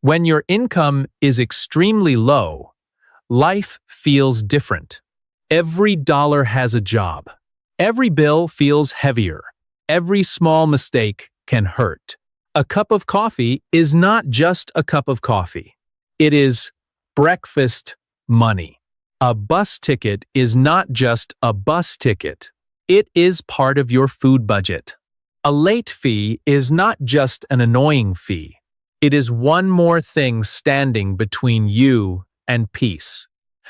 When your income is extremely low, life feels different. Every dollar has a job. Every bill feels heavier. Every small mistake can hurt. A cup of coffee is not just a cup of coffee. It is breakfast money. A bus ticket is not just a bus ticket. It is part of your food budget. A late fee is not just an annoying fee. It is one more thing standing between you and peace.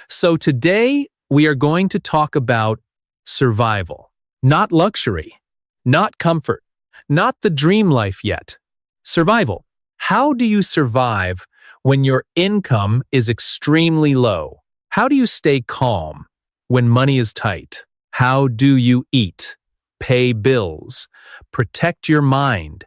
So today, we are going to talk about survival. Not luxury, not comfort, not the dream life yet. Survival. How do you survive when your income is extremely low? How do you stay calm when money is tight? How do you eat, pay bills, protect your mind,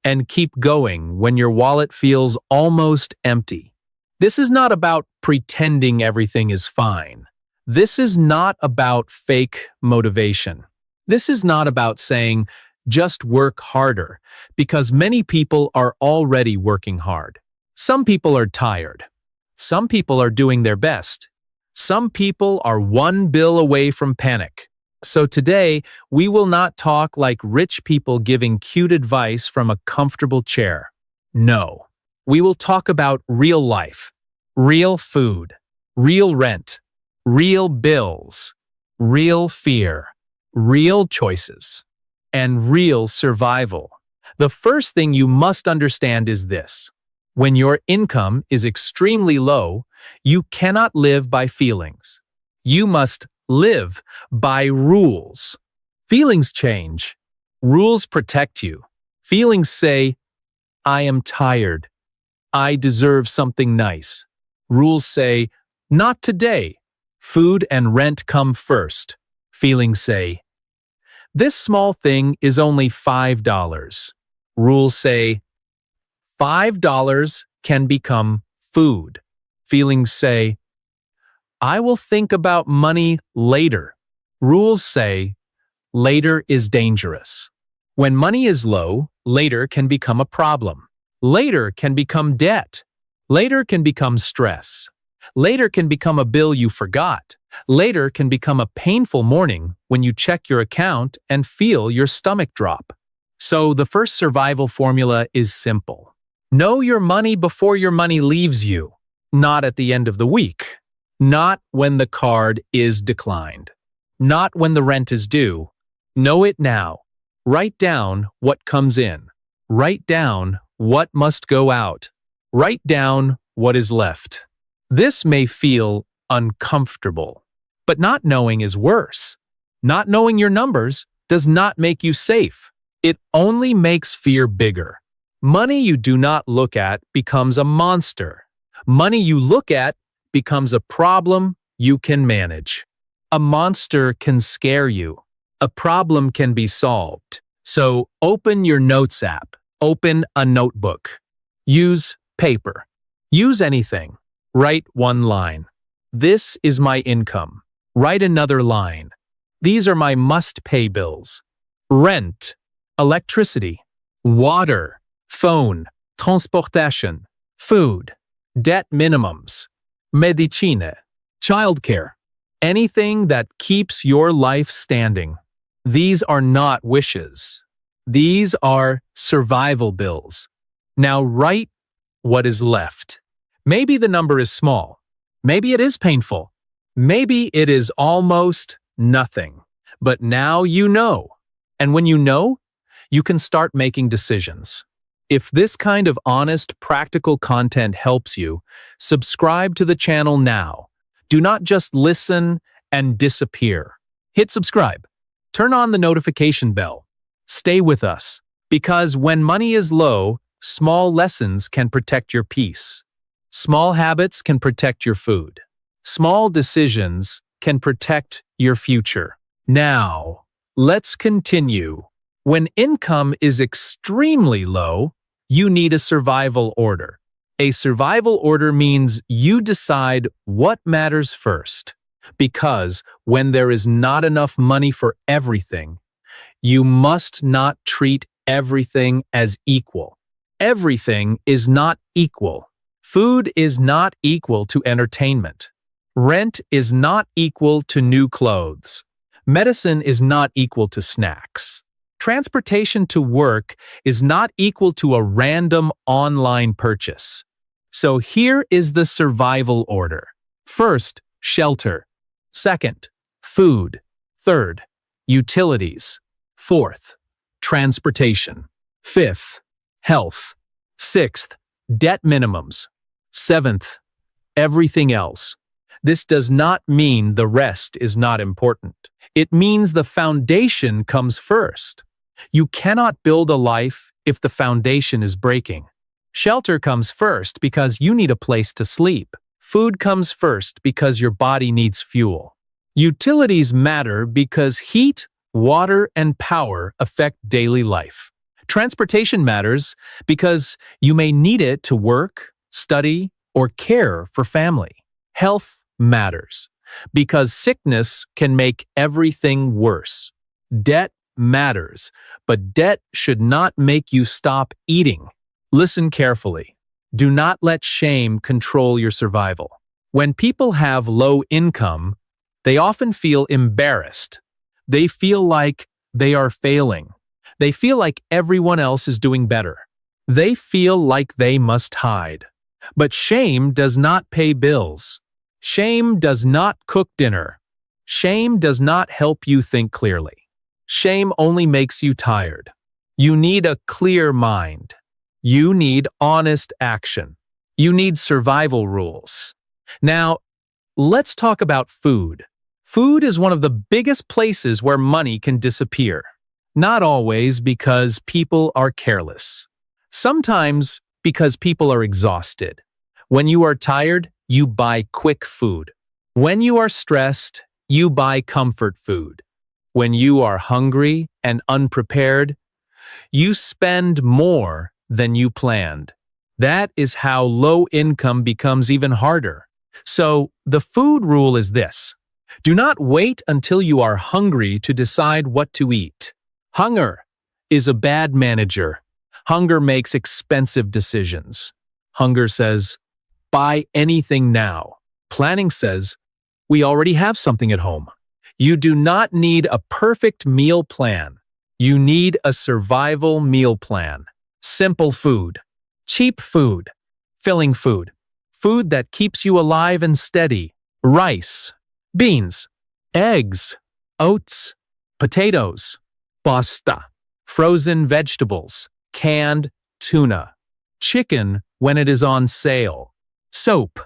and keep going when your wallet feels almost empty? This is not about pretending everything is fine. This is not about fake motivation. This is not about saying, just work harder, because many people are already working hard. Some people are tired. Some people are doing their best. Some people are one bill away from panic. So today, we will not talk like rich people giving cute advice from a comfortable chair. No, we will talk about real life, real food, real rent, real bills, real fear, real choices, and real survival. The first thing you must understand is this. When your income is extremely low, you cannot live by feelings. You must live by rules. Feelings change. Rules protect you. Feelings say, I am tired. I deserve something nice. Rules say, not today. Food and rent come first. Feelings say, this small thing is only $5. Rules say, $5 can become food. Feelings say, I will think about money later. Rules say, later is dangerous. When money is low, later can become a problem. Later can become debt. Later can become stress. Later can become a bill you forgot. Later can become a painful morning when you check your account and feel your stomach drop. So the first survival formula is simple. Know your money before your money leaves you, not at the end of the week, not when the card is declined, not when the rent is due. Know it now. Write down what comes in. Write down what must go out. Write down what is left. This may feel uncomfortable, but not knowing is worse. Not knowing your numbers does not make you safe. It only makes fear bigger. Money you do not look at becomes a monster. Money you look at becomes a problem you can manage. A monster can scare you. A problem can be solved. So open your notes app. Open a notebook. Use paper. Use anything. Write one line. This is my income. Write another line. These are my must-pay bills. Rent, electricity, water, phone, transportation, food, debt minimums, medicine, childcare, anything that keeps your life standing. These are not wishes. These are survival bills. Now write what is left. Maybe the number is small. Maybe it is painful. Maybe it is almost nothing. But now you know. And when you know, you can start making decisions. If this kind of honest, practical content helps you, subscribe to the channel now. Do not just listen and disappear. Hit subscribe. Turn on the notification bell. Stay with us, because when money is low, small lessons can protect your peace. Small habits can protect your food. Small decisions can protect your future. Now, let's continue. When income is extremely low, you need a survival order. A survival order means you decide what matters first. Because when there is not enough money for everything, you must not treat everything as equal. Everything is not equal. Food is not equal to entertainment. Rent is not equal to new clothes. Medicine is not equal to snacks. Transportation to work is not equal to a random online purchase. So here is the survival order. First, shelter. Second, food. Third, utilities. Fourth, transportation. Fifth, health. Sixth, debt minimums. Seventh, everything else. This does not mean the rest is not important. It means the foundation comes first. You cannot build a life if the foundation is breaking. Shelter comes first because you need a place to sleep. Food comes first because your body needs fuel. Utilities matter because heat, water, and power affect daily life. Transportation matters because you may need it to work, study, or care for family. Health matters because sickness can make everything worse. Debt matters, but debt should not make you stop eating. Listen carefully. Do not let shame control your survival. When people have low income, they often feel embarrassed. They feel like they are failing. They feel like everyone else is doing better. They feel like they must hide. But shame does not pay bills. Shame does not cook dinner. Shame does not help you think clearly. Shame only makes you tired. You need a clear mind. You need honest action. You need survival rules. Now, let's talk about food. Food is one of the biggest places where money can disappear. Not always because people are careless. Sometimes because people are exhausted. When you are tired, you buy quick food. When you are stressed, you buy comfort food. When you are hungry and unprepared, you spend more than you planned. That is how low income becomes even harder. So, the food rule is this. Do not wait until you are hungry to decide what to eat. Hunger is a bad manager. Hunger makes expensive decisions. Hunger says, buy anything now. Planning says, we already have something at home. You do not need a perfect meal plan. You need a survival meal plan. Simple food, cheap food, filling food, food that keeps you alive and steady. Rice, beans, eggs, oats, potatoes, pasta, frozen vegetables, canned tuna, chicken when it is on sale, soap,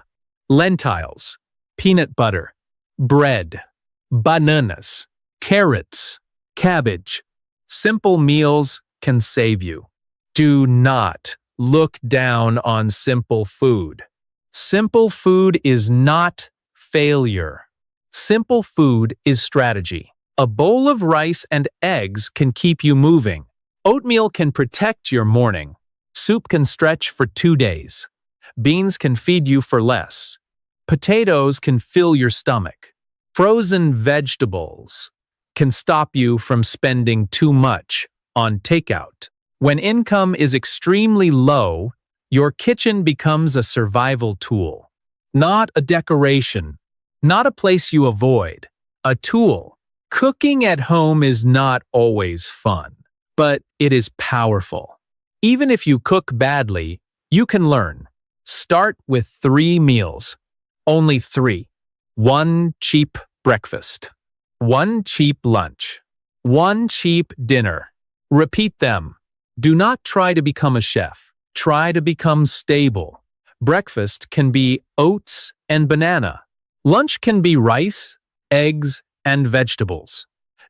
lentils, peanut butter, bread, bananas, carrots, cabbage. Simple meals can save you. Do not look down on simple food. Simple food is not failure. Simple food is strategy. A bowl of rice and eggs can keep you moving. Oatmeal can protect your morning. Soup can stretch for 2 days. Beans can feed you for less. Potatoes can fill your stomach. Frozen vegetables can stop you from spending too much on takeout. When income is extremely low, your kitchen becomes a survival tool. Not a decoration. Not a place you avoid. A tool. Cooking at home is not always fun, but it is powerful. Even if you cook badly, you can learn. Start with 3 meals. Only 3. 1 cheap breakfast. 1 cheap lunch. 1 cheap dinner. Repeat them. Do not try to become a chef. Try to become stable. Breakfast can be oats and banana. Lunch can be rice, eggs, and vegetables.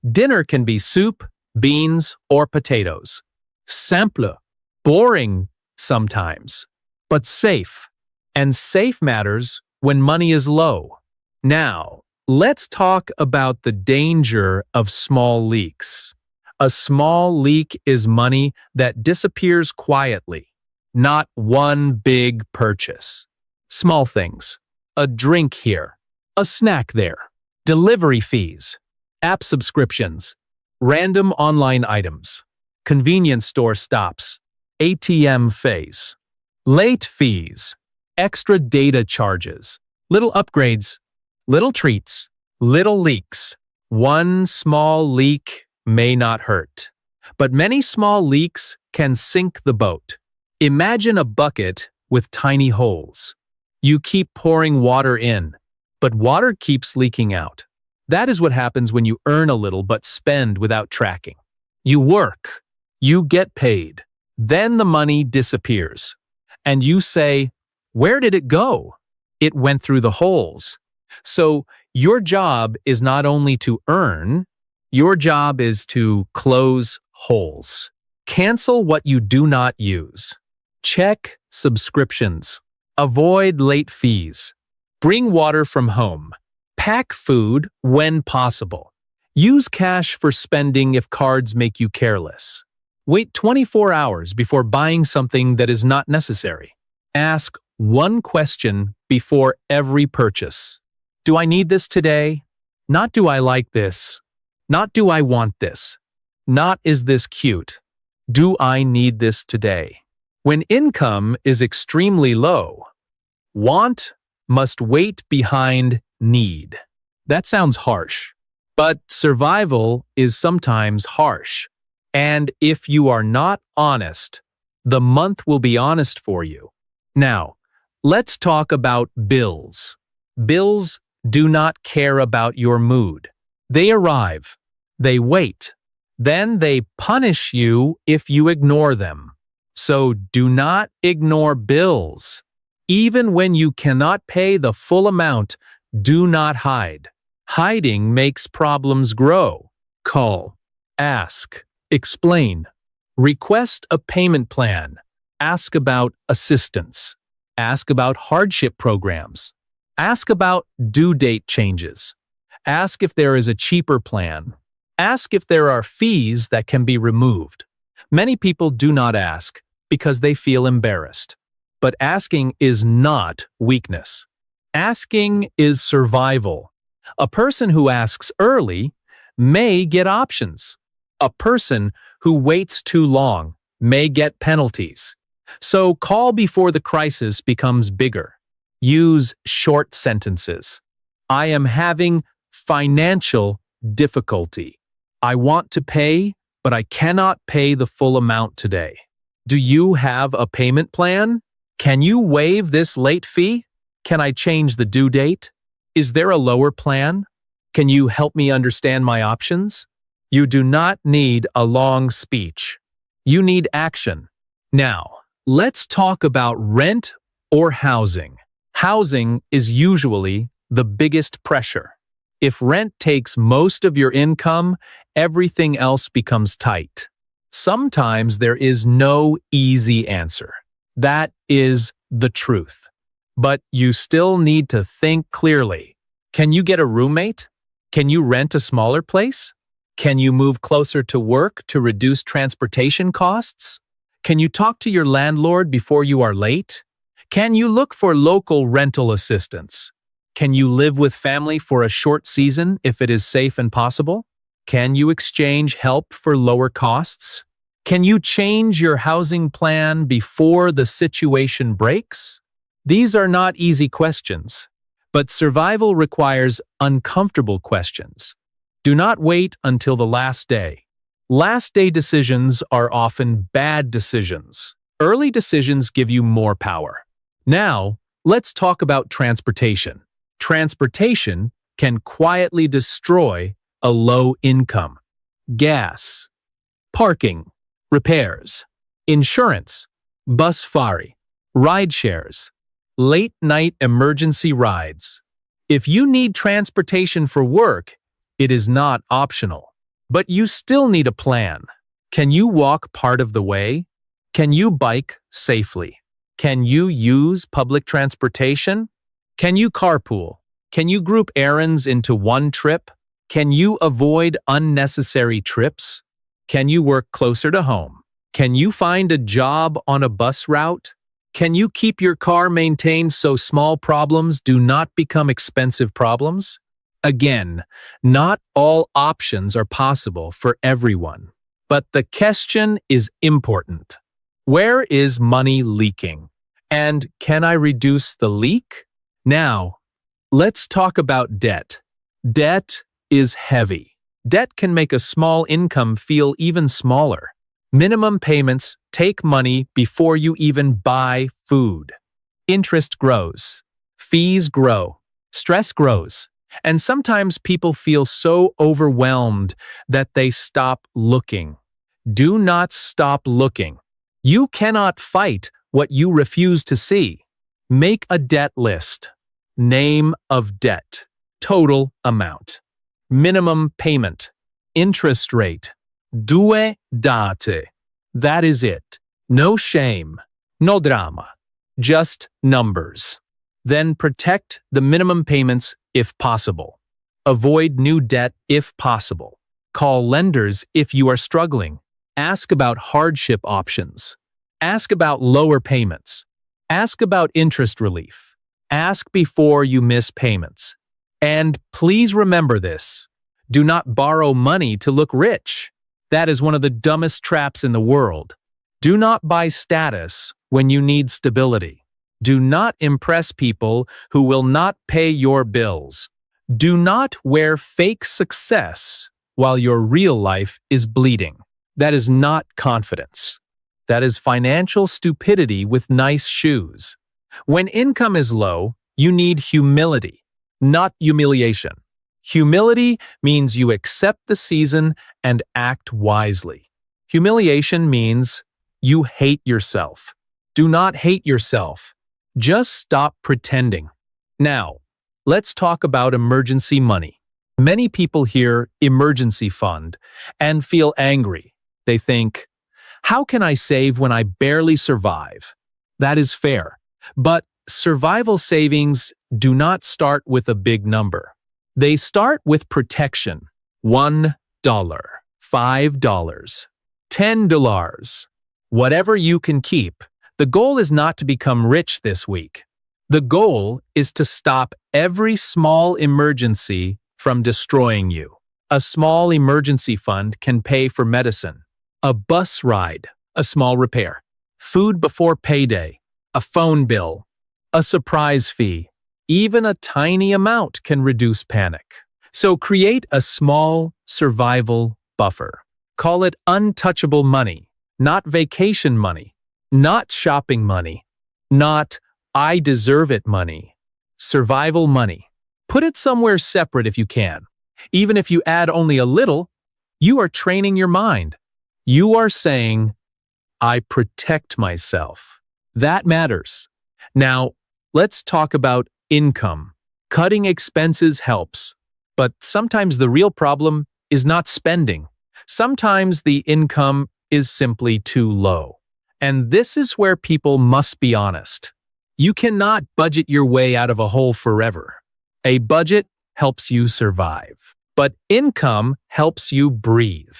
Dinner can be soup, beans, or potatoes. Simple. Boring sometimes, but safe. And safe matters when money is low. Now, let's talk about the danger of small leaks. A small leak is money that disappears quietly, not one big purchase. Small things. A drink here, a snack there, delivery fees, app subscriptions, random online items, convenience store stops, ATM fees, late fees, extra data charges, little upgrades, little treats, little leaks. One small leak may not hurt, but many small leaks can sink the boat. Imagine a bucket with tiny holes. You keep pouring water in, but water keeps leaking out. That is what happens when you earn a little but spend without tracking. You work, you get paid, then the money disappears. And you say, "Where did it go?" It went through the holes. So your job is not only to earn, your job is to close holes. Cancel what you do not use. Check subscriptions. Avoid late fees. Bring water from home. Pack food when possible. Use cash for spending if cards make you careless. Wait 24 hours before buying something that is not necessary. Ask one question before every purchase. Do I need this today? Not do I like this? Not do I want this? Not is this cute? Do I need this today? When income is extremely low, want must wait behind need. That sounds harsh, but survival is sometimes harsh. And if you are not honest, the month will be honest for you. Now, let's talk about bills. Bills do not care about your mood. They arrive, they wait, then they punish you if you ignore them. So do not ignore bills. Even when you cannot pay the full amount, do not hide. Hiding makes problems grow. Call, ask, explain. Request a payment plan. Ask about assistance. Ask about hardship programs. Ask about due date changes. Ask if there is a cheaper plan. Ask if there are fees that can be removed. Many people do not ask because they feel embarrassed. But asking is not weakness. Asking is survival. A person who asks early may get options. A person who waits too long may get penalties. So call before the crisis becomes bigger. Use short sentences. I am having financial difficulty. I want to pay, but I cannot pay the full amount today. Do you have a payment plan? Can you waive this late fee? Can I change the due date? Is there a lower plan? Can you help me understand my options? You do not need a long speech. You need action. Now, let's talk about rent or housing. Housing is usually the biggest pressure. If rent takes most of your income, everything else becomes tight. Sometimes there is no easy answer. That is the truth. But you still need to think clearly. Can you get a roommate? Can you rent a smaller place? Can you move closer to work to reduce transportation costs? Can you talk to your landlord before you are late? Can you look for local rental assistance? Can you live with family for a short season if it is safe and possible? Can you exchange help for lower costs? Can you change your housing plan before the situation breaks? These are not easy questions, but survival requires uncomfortable questions. Do not wait until the last day. Last day decisions are often bad decisions. Early decisions give you more power. Now, let's talk about transportation. Transportation can quietly destroy a low income. Gas, parking, repairs, insurance, bus fare, ride shares, late night emergency rides. If you need transportation for work, it is not optional. But you still need a plan. Can you walk part of the way? Can you bike safely? Can you use public transportation? Can you carpool? Can you group errands into one trip? Can you avoid unnecessary trips? Can you work closer to home? Can you find a job on a bus route? Can you keep your car maintained so small problems do not become expensive problems? Again, not all options are possible for everyone. But the question is important. Where is money leaking? And can I reduce the leak? Now, let's talk about debt. Debt is heavy. Debt can make a small income feel even smaller. Minimum payments take money before you even buy food. Interest grows. Fees grow. Stress grows. And sometimes people feel so overwhelmed that they stop looking. Do not stop looking. You cannot fight what you refuse to see. Make a debt list. Name of debt. Total amount. Minimum payment. Interest rate. Due date. That is it. No shame. No drama. Just numbers. Then protect the minimum payments if possible. Avoid new debt if possible. Call lenders if you are struggling. Ask about hardship options. Ask about lower payments. Ask about interest relief. Ask before you miss payments. And please remember this. Do not borrow money to look rich. That is one of the dumbest traps in the world. Do not buy status when you need stability. Do not impress people who will not pay your bills. Do not wear fake success while your real life is bleeding. That is not confidence. That is financial stupidity with nice shoes. When income is low, you need humility, not humiliation. Humility means you accept the season and act wisely. Humiliation means you hate yourself. Do not hate yourself. Just stop pretending. Now, let's talk about emergency money. Many people hear emergency fund and feel angry. They think, how can I save when I barely survive? That is fair. But survival savings do not start with a big number. They start with protection. $1, $5, $10. Whatever you can keep. The goal is not to become rich this week. The goal is to stop every small emergency from destroying you. A small emergency fund can pay for medicine, a bus ride, a small repair, food before payday, a phone bill, a surprise fee. Even a tiny amount can reduce panic. So create a small survival buffer. Call it untouchable money, not vacation money. Not shopping money, not I deserve it money. Survival money. Put it somewhere separate if you can. Even if you add only a little, you are training your mind. You are saying, I protect myself. That matters. Now, let's talk about income. Cutting expenses helps, but sometimes the real problem is not spending. Sometimes the income is simply too low. And this is where people must be honest. You cannot budget your way out of a hole forever. A budget helps you survive, but income helps you breathe.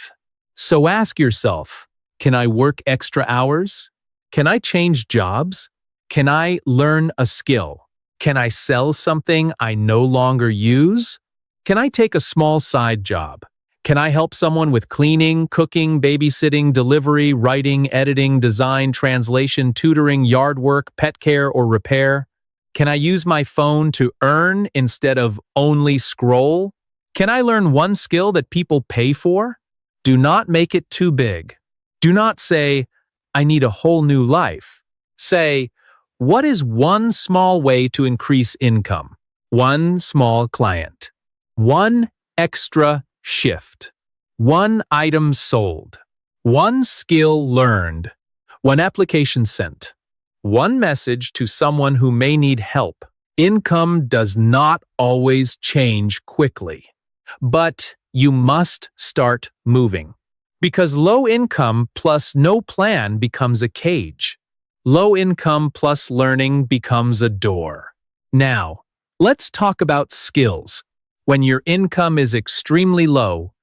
So ask yourself, can I work extra hours? Can I change jobs? Can I learn a skill? Can I sell something I no longer use? Can I take a small side job? Can I help someone with cleaning, cooking, babysitting, delivery, writing, editing, design, translation, tutoring, yard work, pet care, or repair? Can I use my phone to earn instead of only scroll? Can I learn one skill that people pay for? Do not make it too big. Do not say, I need a whole new life. Say, what is one small way to increase income? One small client. One extra shift. One item sold. One skill learned. One application sent. One message to someone who may need help. Income does not always change quickly, but you must start moving. Because low income plus no plan becomes a cage. Low income plus learning becomes a door. Now, let's talk about skills. When your income is extremely low,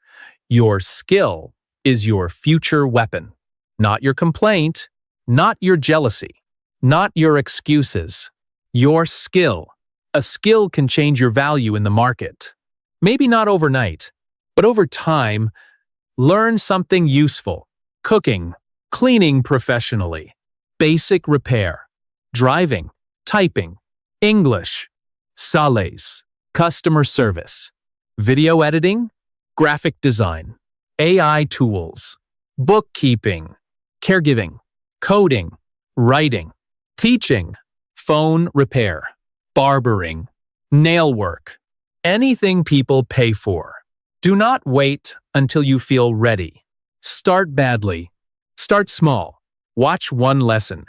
your skill is your future weapon. Not your complaint, not your jealousy, not your excuses. Your skill. A skill can change your value in the market. Maybe not overnight, but over time, learn something useful. Cooking, cleaning professionally, basic repair. driving, typing, English, sales, customer service, video editing, graphic design, AI tools, bookkeeping, caregiving, coding, writing, teaching, phone repair, barbering, nail work, anything people pay for. Do not wait until you feel ready. Start badly. Start small. Watch one lesson.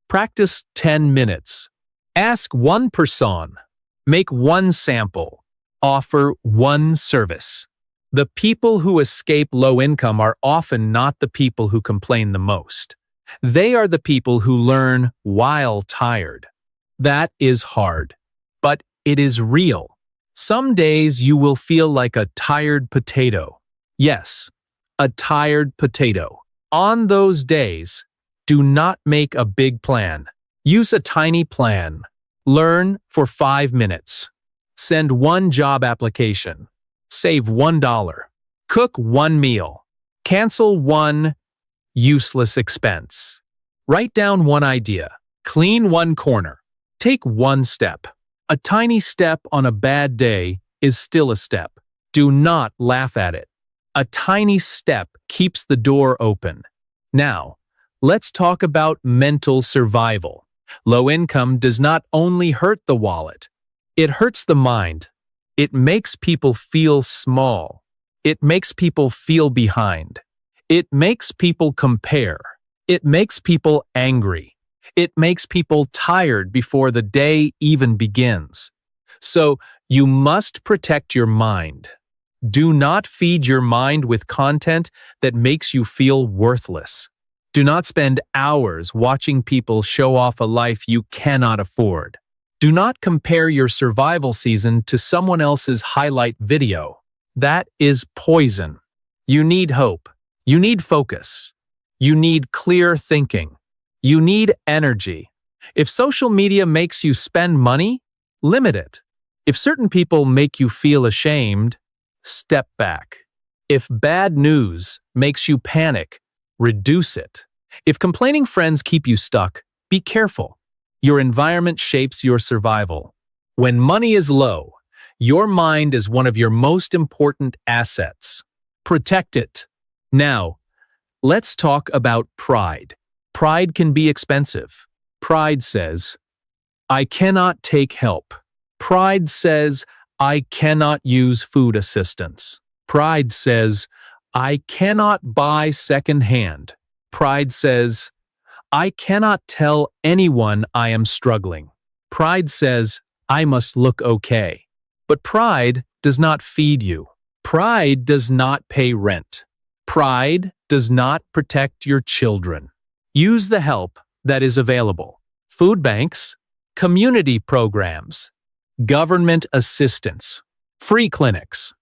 Practice 10 minutes. Ask one person. Make one sample. Offer one service. The people who escape low income are often not the people who complain the most. They are the people who learn while tired. That is hard, but it is real. Some days you will feel like a tired potato. Yes, a tired potato. On those days, do not make a big plan. Use a tiny plan. Learn for 5 minutes. Send one job application. Save $1. Cook one meal. Cancel one useless expense. Write down one idea. Clean one corner. Take one step. A tiny step on a bad day is still a step. Do not laugh at it. A tiny step keeps the door open. Now, let's talk about mental survival. Low income does not only hurt the wallet, it hurts the mind. It makes people feel small. It makes people feel behind. It makes people compare. It makes people angry. It makes people tired before the day even begins. So, you must protect your mind. Do not feed your mind with content that makes you feel worthless. Do not spend hours watching people show off a life you cannot afford. Do not compare your survival season to someone else's highlight video. That is poison. You need hope. You need focus. You need clear thinking. You need energy. If social media makes you spend money, limit it. If certain people make you feel ashamed, step back. If bad news makes you panic, reduce it. If complaining friends keep you stuck, be careful. Your environment shapes your survival. When money is low, your mind is one of your most important assets. Protect it. Now, let's talk about pride. Pride can be expensive. Pride says, I cannot take help. Pride says, I cannot use food assistance. Pride says, I cannot buy secondhand. Pride says, I cannot tell anyone I am struggling. Pride says, I must look okay. But pride does not feed you. Pride does not pay rent. Pride does not protect your children. Use the help that is available. Food banks, community programs, government assistance, free clinics,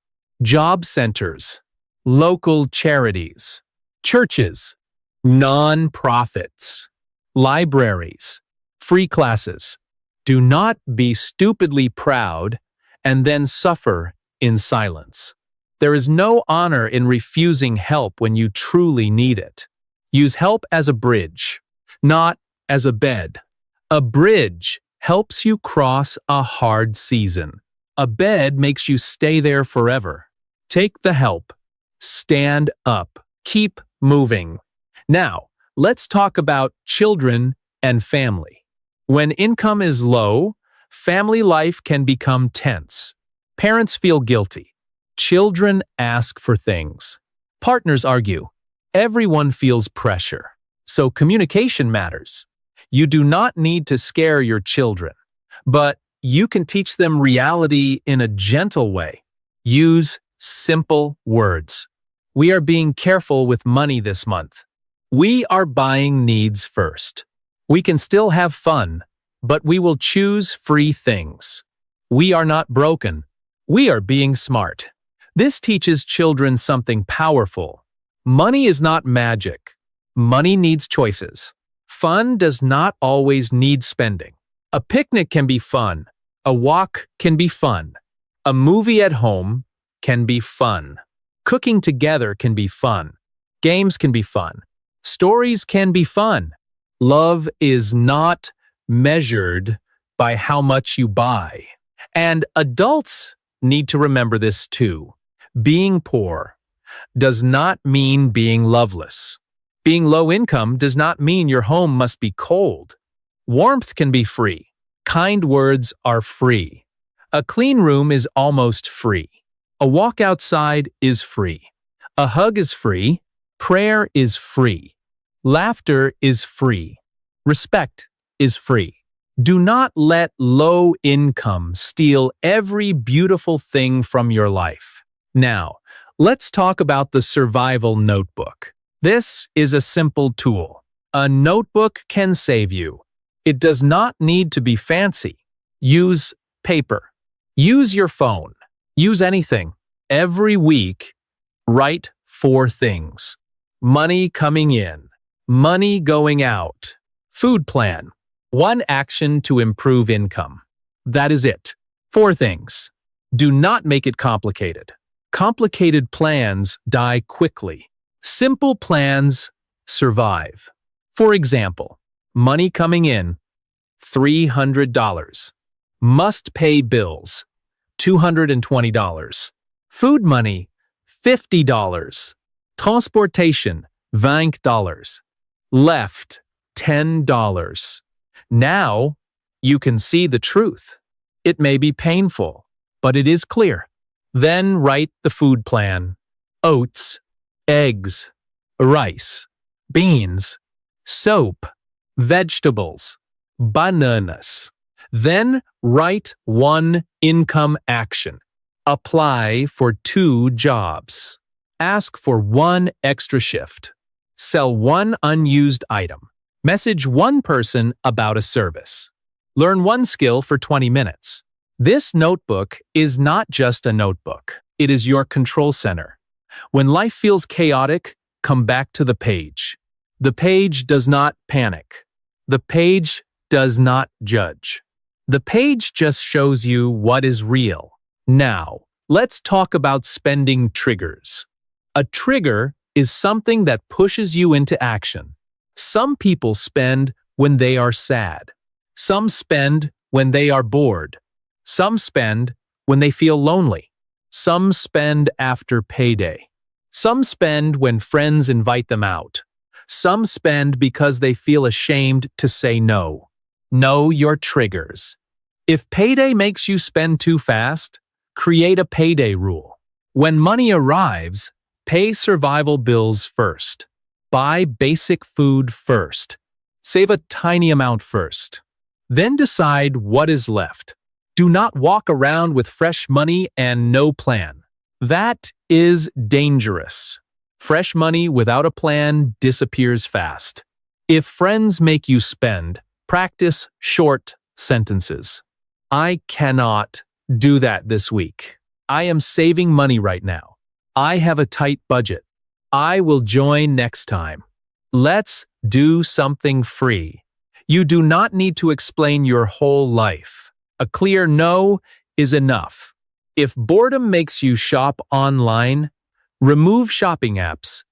job centers, local charities, churches, non-profits, libraries, free classes. Do not be stupidly proud and then suffer in silence. There is no honor in refusing help when you truly need it. Use help as a bridge, not as a bed. A bridge helps you cross a hard season. A bed makes you stay there forever. Take the help. Stand up. Keep moving. Now, let's talk about children and family. When income is low, family life can become tense. Parents feel guilty. Children ask for things. Partners argue. Everyone feels pressure. So communication matters. You do not need to scare your children, but you can teach them reality in a gentle way. Use simple words. We are being careful with money this month. We are buying needs first. We can still have fun, but we will choose free things. We are not broken. We are being smart. This teaches children something powerful. Money is not magic. Money needs choices. Fun does not always need spending. A picnic can be fun. A walk can be fun. A movie at home can be fun. Cooking together can be fun. Games can be fun. Stories can be fun. Love is not measured by how much you buy. And adults need to remember this too. Being poor does not mean being loveless. Being low income does not mean your home must be cold. Warmth can be free. Kind words are free. A clean room is almost free. A walk outside is free. A hug is free. Prayer is free. Laughter is free. Respect is free. Do not let low income steal every beautiful thing from your life. Now, let's talk about the survival notebook. This is a simple tool. A notebook can save you. It does not need to be fancy. Use paper. Use your phone. Use anything. Every week, write 4 things. Money coming in. Money going out. Food plan. 1 action to improve income. That is it. 4 things. Do not make it complicated. Complicated plans die quickly. Simple plans survive. For example, money coming in, $300. Must pay bills, $220. Food money, $50. Transportation, $20. Left, $10. Now, you can see the truth. It may be painful, but it is clear. Then write the food plan. Oats, eggs, rice, beans, soap, vegetables, bananas. Then write 1 income action. Apply for 2 jobs. Ask for 1 extra shift. Sell 1 unused item. Message 1 person about a service. Learn 1 skill for 20 minutes. This notebook is not just a notebook. It is your control center. When life feels chaotic, come back to the page. The page does not panic. The page does not judge. The page just shows you what is real. Now, let's talk about spending triggers. A trigger is something that pushes you into action. Some people spend when they are sad. Some spend when they are bored. Some spend when they feel lonely. Some spend after payday. Some spend when friends invite them out. Some spend because they feel ashamed to say no. Know your triggers. If payday makes you spend too fast, create a payday rule. When money arrives, pay survival bills first. Buy basic food first. Save a tiny amount first. Then decide what is left. Do not walk around with fresh money and no plan. That is dangerous. Fresh money without a plan disappears fast. If friends make you spend, practice short sentences. I cannot do that this week. I am saving money right now. I have a tight budget. I will join next time. Let's do something free. You do not need to explain your whole life. A clear no is enough. If boredom makes you shop online, remove shopping apps.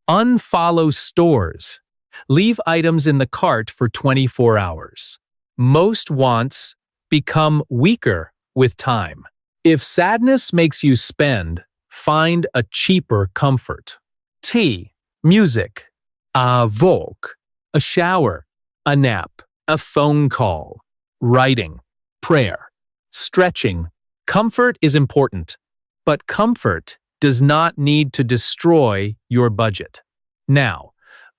Unfollow stores. Leave items in the cart for 24 hours. Most wants become weaker with time. If sadness makes you spend, find a cheaper comfort. Tea, music, a walk, a shower, a nap, a phone call, writing, prayer, stretching. Comfort is important, but comfort does not need to destroy your budget. Now,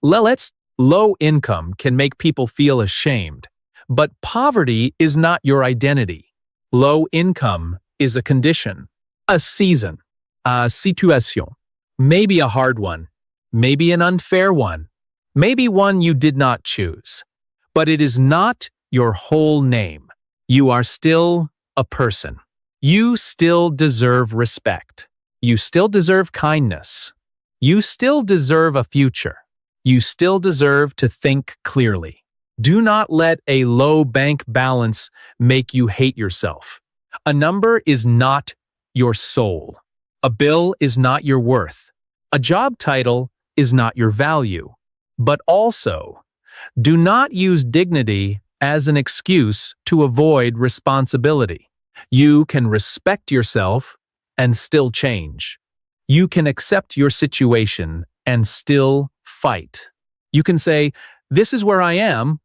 low income can make people feel ashamed, but poverty is not your identity. Low income is a condition, a season, a situation. Maybe a hard one, maybe an unfair one, maybe one you did not choose. But it is not your whole name. You are still a person. You still deserve respect. You still deserve kindness. You still deserve a future. You still deserve to think clearly. Do not let a low bank balance make you hate yourself. A number is not your soul. A bill is not your worth. A job title is not your value. But also, do not use dignity as an excuse to avoid responsibility. You can respect yourself and still change. You can accept your situation and still fight. You can say, "This is where I am,"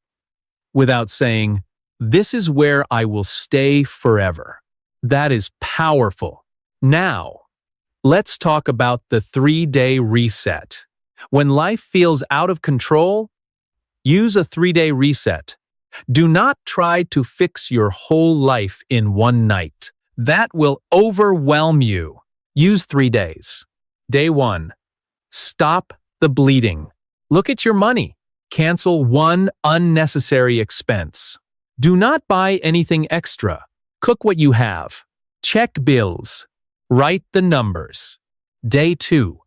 without saying, "This is where I will stay forever." That is powerful. Now, let's talk about the 3-day reset. When life feels out of control, use a 3-day reset. Do not try to fix your whole life in one night. That will overwhelm you. Use 3 days. Day 1. Stop the bleeding. Look at your money. Cancel one unnecessary expense. Do not buy anything extra. Cook what you have. Check bills. Write the numbers. Day 2.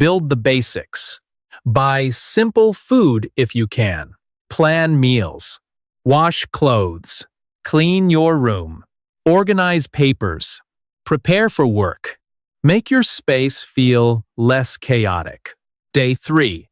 Build the basics. Buy simple food if you can. Plan meals. Wash clothes. Clean your room. Organize papers. Prepare for work. Make your space feel less chaotic. Day 3.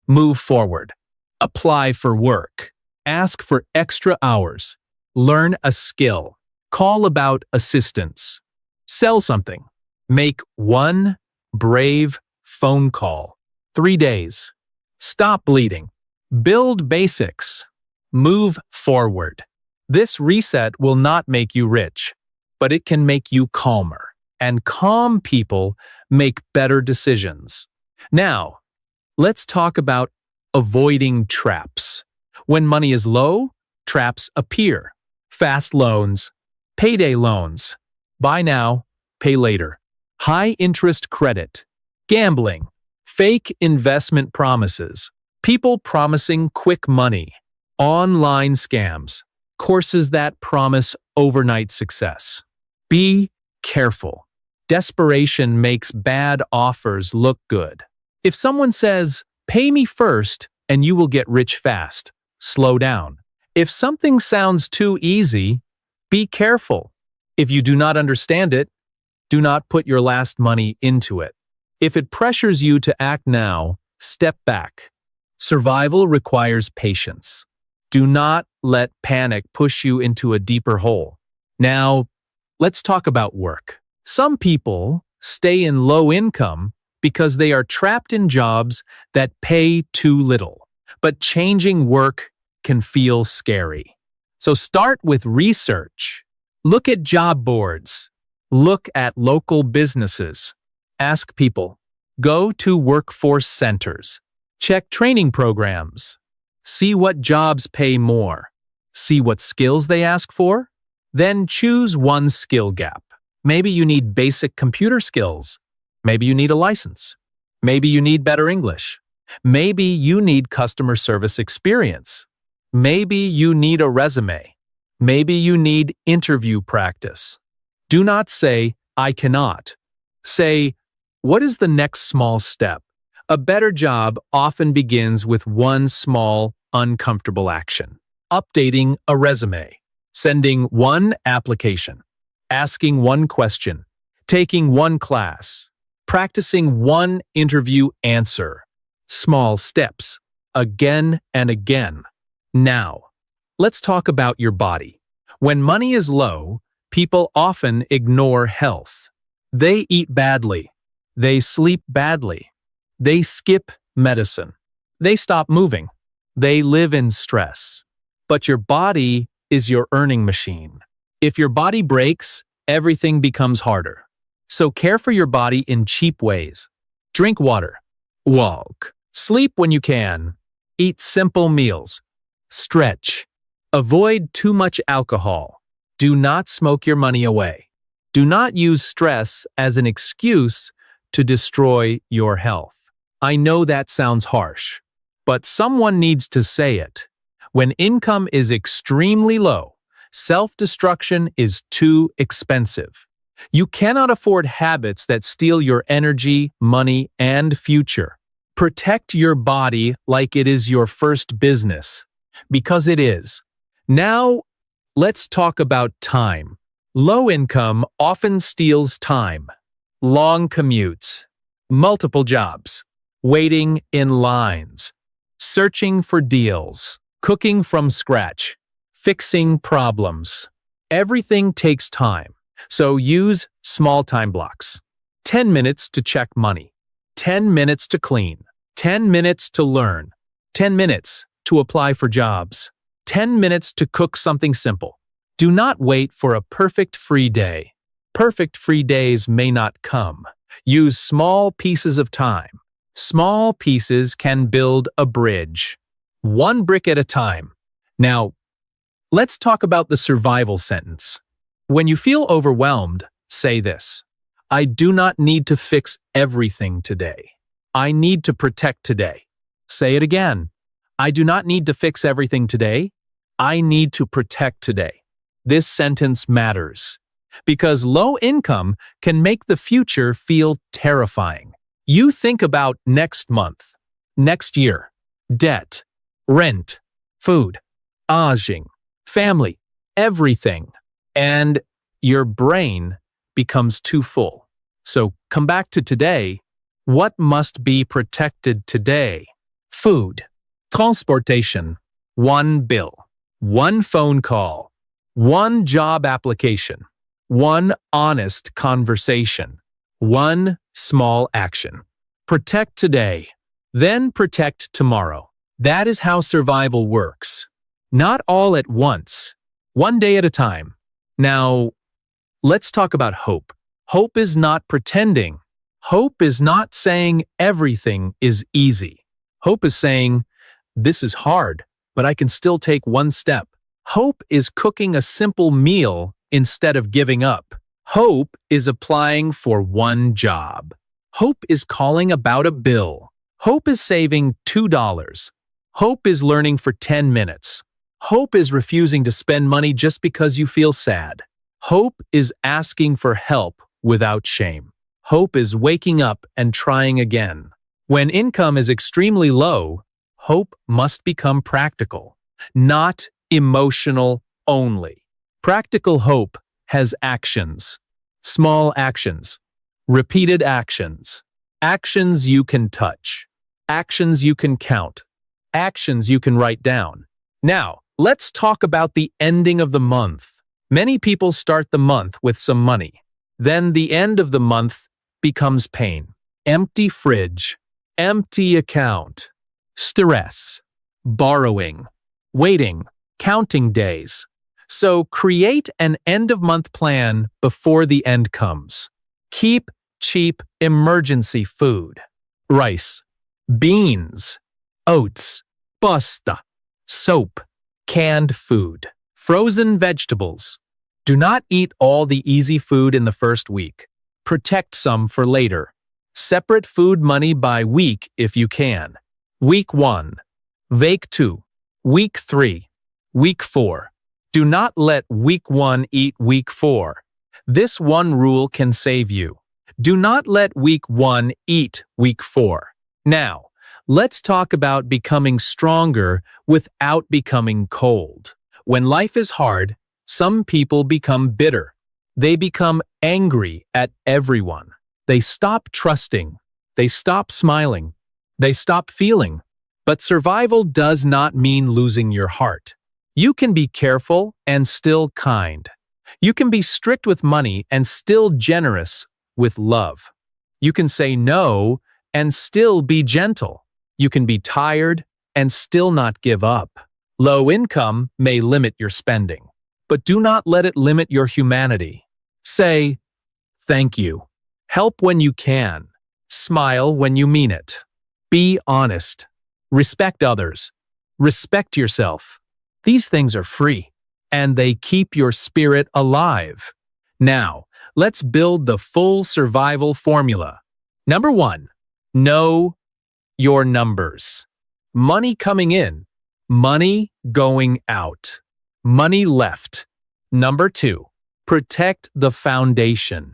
Move forward. Apply for work. Ask for extra hours. Learn a skill. Call about assistance. Sell something. Make one brave phone call. 3 days. Stop bleeding. Build basics. Move forward. This reset will not make you rich, but it can make you calmer. And calm people make better decisions. Now, let's talk about avoiding traps. When money is low, traps appear. Fast loans, payday loans, buy now, pay later, high interest credit, gambling, fake investment promises, people promising quick money, online scams, courses that promise overnight success. Be careful. Desperation makes bad offers look good. If someone says, "Pay me first and you will get rich fast," slow down. If something sounds too easy, be careful. If you do not understand it, do not put your last money into it. If it pressures you to act now, step back. Survival requires patience. Do not let panic push you into a deeper hole. Now, let's talk about work. Some people stay in low income because they are trapped in jobs that pay too little. But changing work can feel scary. So start with research. Look at job boards. Look at local businesses. Ask people. Go to workforce centers. Check training programs. See what jobs pay more. See what skills they ask for. Then choose one skill gap. Maybe you need basic computer skills. Maybe you need a license. Maybe you need better English. Maybe you need customer service experience. Maybe you need a resume. Maybe you need interview practice. Do not say, "I cannot." Say, "What is the next small step?" A better job often begins with one small, uncomfortable action. Updating a resume. Sending one application. Asking one question. Taking one class. Practicing one interview answer. Small steps. Again and again. Now, let's talk about your body. When money is low, people often ignore health. They eat badly. They sleep badly. They skip medicine. They stop moving. They live in stress. But your body is your earning machine. If your body breaks, everything becomes harder. So care for your body in cheap ways. Drink water. Walk. Sleep when you can. Eat simple meals. Stretch. Avoid too much alcohol. Do not smoke your money away. Do not use stress as an excuse to destroy your health. I know that sounds harsh, but someone needs to say it. When income is extremely low, self-destruction is too expensive. You cannot afford habits that steal your energy, money, and future. Protect your body like it is your first business, because it is. Now, let's talk about time. Low income often steals time. Long commutes, multiple jobs, waiting in lines, searching for deals, cooking from scratch. Fixing problems. Everything takes time, so use small time blocks. 10 minutes to check money. 10 minutes to clean. 10 minutes to learn. 10 minutes to apply for jobs. 10 minutes to cook something simple. Do not wait for a perfect free day. Perfect free days may not come. Use small pieces of time. Small pieces can build a bridge. One brick at a time. Now, let's talk about the survival sentence. When you feel overwhelmed, say this: I do not need to fix everything today. I need to protect today. Say it again. I do not need to fix everything today. I need to protect today. This sentence matters because low income can make the future feel terrifying. You think about next month, next year, debt, rent, food, aging, family, everything, and your brain becomes too full. So come back to today. What must be protected today? Food, transportation, one bill, one phone call, one job application, one honest conversation, one small action. Protect today, then protect tomorrow. That is how survival works. Not all at once, one day at a time. Now, let's talk about hope. Hope is not pretending. Hope is not saying everything is easy. Hope is saying, this is hard, but I can still take one step. Hope is cooking a simple meal instead of giving up. Hope is applying for one job. Hope is calling about a bill. Hope is saving $2. Hope is learning for 10 minutes. Hope is refusing to spend money just because you feel sad. Hope is asking for help without shame. Hope is waking up and trying again. When income is extremely low, hope must become practical, not emotional only. Practical hope has actions, small actions, repeated actions, actions you can touch, actions you can count, actions you can write down. Now, let's talk about the ending of the month. Many people start the month with some money. Then the end of the month becomes pain. Empty fridge, empty account, stress, borrowing, waiting, counting days. So create an end-of-month plan before the end comes. Keep cheap emergency food. Rice, beans, oats, pasta, soap, canned food, frozen vegetables. Do not eat all the easy food in the first week. Protect some for later. Separate food money by week if you can. Week 1, week 2, week 3, week 4. Do not let week 1 eat week 4. This one rule can save you. Do not let week 1 eat week 4. Now, let's talk about becoming stronger without becoming cold. When life is hard, some people become bitter. They become angry at everyone. They stop trusting. They stop smiling. They stop feeling. But survival does not mean losing your heart. You can be careful and still kind. You can be strict with money and still generous with love. You can say no and still be gentle. You can be tired and still not give up. Low income may limit your spending, but do not let it limit your humanity. Say, thank you. Help when you can. Smile when you mean it. Be honest. Respect others. Respect yourself. These things are free, and they keep your spirit alive. Now, let's build the full survival formula. Number 1, know your numbers. Money coming in, money going out, money left. Number 2, protect the foundation.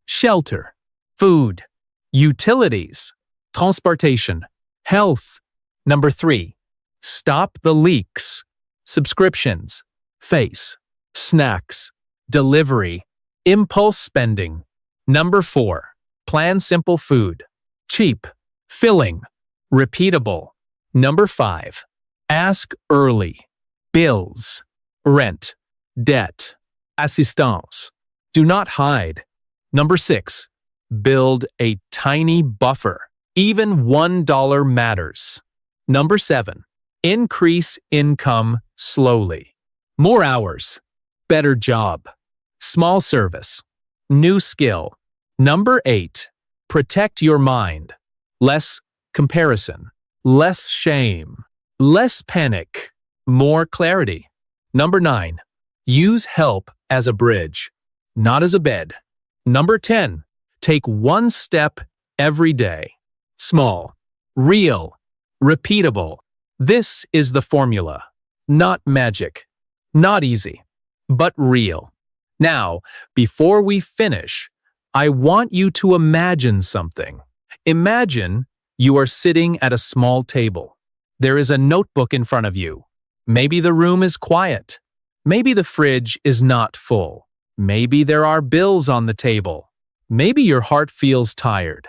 Shelter, food, utilities, transportation, health. Number 3, stop the leaks. Subscriptions, face, snacks, delivery, impulse spending. Number 4, plan simple food. Cheap, filling, repeatable. Number 5, ask early. Bills, rent, debt, assistance. Do not hide. Number 6, build a tiny buffer. Even $1 matters. Number 7, increase income slowly. More hours, better job, small service, new skill. Number 8, protect your mind. Less comparison, less shame, less panic, more clarity. Number 9, use help as a bridge, not as a bed. Number 10, take one step every day. Small, real, repeatable. This is the formula. Not magic, not easy, but real. Now, before we finish, I want you to imagine something. Imagine you are sitting at a small table. There is a notebook in front of you. Maybe the room is quiet. Maybe the fridge is not full. Maybe there are bills on the table. Maybe your heart feels tired.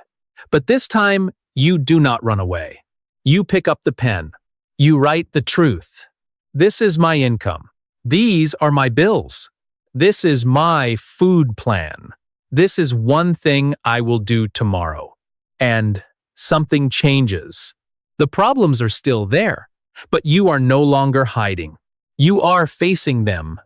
But this time, you do not run away. You pick up the pen. You write the truth. This is my income. These are my bills. This is my food plan. This is one thing I will do tomorrow. And something changes. The problems are still there, but you are no longer hiding. You are facing them.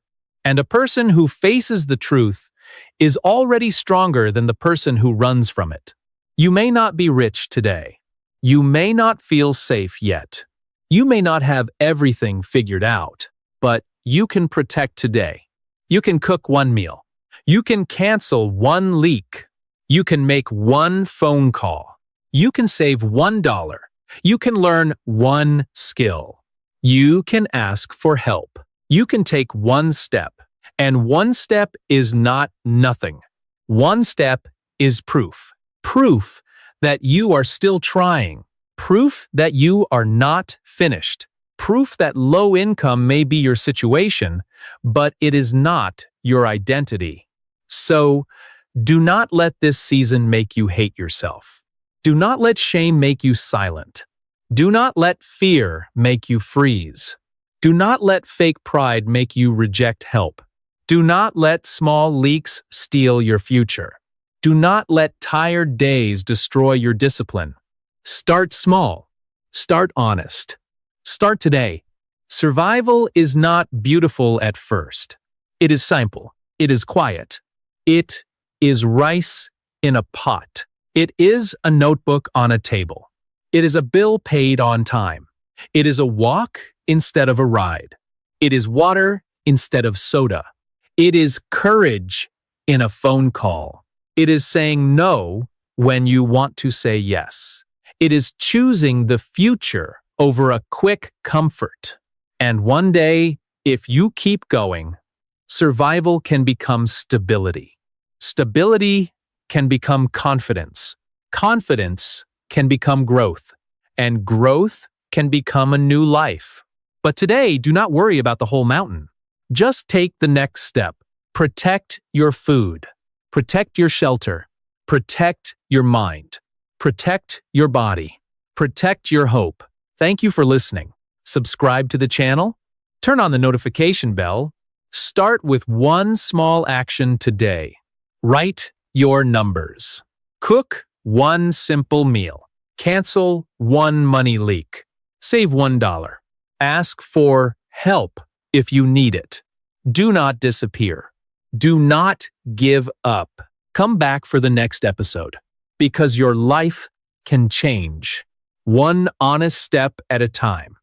And a person who faces the truth is already stronger than the person who runs from it. You may not be rich today. You may not feel safe yet. You may not have everything figured out, but you can protect today. You can cook one meal. You can cancel one leak. You can make one phone call. You can save $1. You can learn one skill. You can ask for help. You can take one step. And one step is not nothing. One step is proof. Proof that you are still trying. Proof that you are not finished. Proof that low income may be your situation, but it is not your identity. So, do not let this season make you hate yourself. Do not let shame make you silent. Do not let fear make you freeze. Do not let fake pride make you reject help. Do not let small leaks steal your future. Do not let tired days destroy your discipline. Start small. Start honest. Start today. Survival is not beautiful at first. It is simple. It is quiet. It is rice in a pot. It is a notebook on a table. It is a bill paid on time. It is a walk instead of a ride. It is water instead of soda. It is courage in a phone call. It is saying no when you want to say yes. It is choosing the future over a quick comfort. And one day, if you keep going, survival can become stability. Stability can become confidence. Confidence can become growth. And growth can become a new life. But today, do not worry about the whole mountain. Just take the next step. Protect your food. Protect your shelter. Protect your mind. Protect your body. Protect your hope. Thank you for listening. Subscribe to the channel. Turn on the notification bell. Start with one small action today. Write your numbers. Cook one simple meal. Cancel one money leak. Save $1. Ask for help if you need it. Do not disappear. Do not give up. Come back for the next episode, because your life can change one honest step at a time.